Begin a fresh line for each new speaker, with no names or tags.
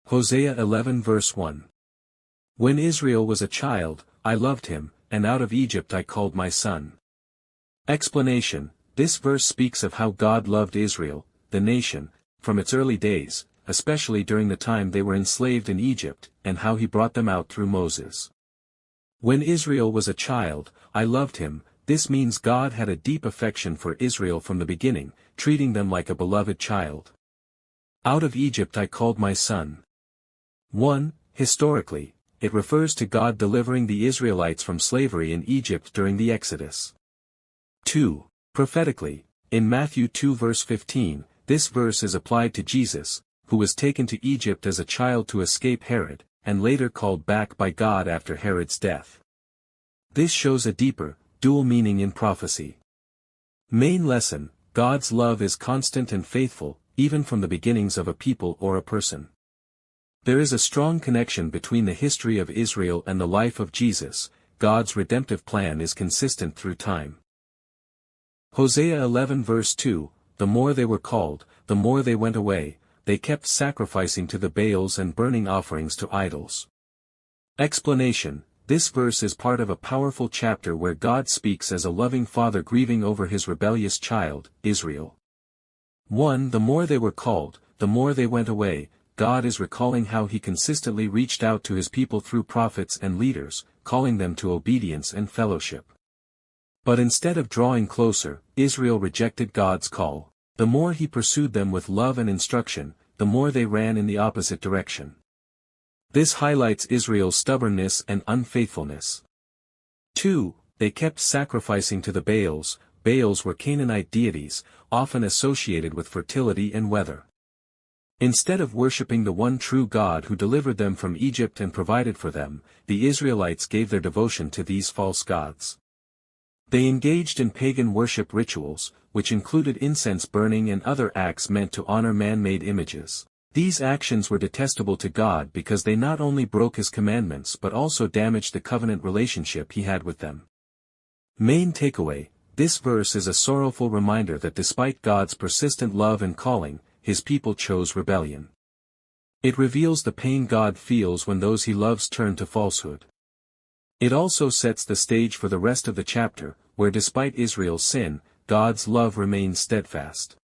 Hosea 11 verse 1. When Israel was a child, I loved him, and out of Egypt I called my son. Explanation: this verse speaks of how God loved Israel, the nation, from its early days, especially during the time they were enslaved in Egypt, and how he brought them out through Moses. When Israel was a child, I loved him. This means God had a deep affection for Israel from the beginning, treating them like a beloved child. Out of Egypt I called my son. 1. Historically, it refers to God delivering the Israelites from slavery in Egypt during the Exodus. 2. Prophetically, in Matthew 2 verse 15, this verse is applied to Jesus, who was taken to Egypt as a child to escape Herod, and later called back by God after Herod's death. This shows a deeper, dual meaning in prophecy. Main lesson: God's love is constant and faithful, even from the beginnings of a people or a person. There is a strong connection between the history of Israel and the life of Jesus. God's redemptive plan is consistent through time. Hosea 11 verse 2, the more they were called, the more they went away, they kept sacrificing to the Baals and burning offerings to idols. Explanation: this verse is part of a powerful chapter where God speaks as a loving father grieving over his rebellious child, Israel. 1. The more they were called, the more they went away. God is recalling how he consistently reached out to his people through prophets and leaders, calling them to obedience and fellowship. But instead of drawing closer, Israel rejected God's call. The more he pursued them with love and instruction, the more they ran in the opposite direction. This highlights Israel's stubbornness and unfaithfulness. 2. They kept sacrificing to the Baals. Baals were Canaanite deities, often associated with fertility and weather. Instead of worshipping the one true God who delivered them from Egypt and provided for them, the Israelites gave their devotion to these false gods. They engaged in pagan worship rituals, which included incense burning and other acts meant to honor man-made images. These actions were detestable to God because they not only broke his commandments but also damaged the covenant relationship he had with them. Main takeaway: this verse is a sorrowful reminder that despite God's persistent love and calling, his people chose rebellion. It reveals the pain God feels when those he loves turn to falsehood. It also sets the stage for the rest of the chapter, where despite Israel's sin, God's love remains steadfast.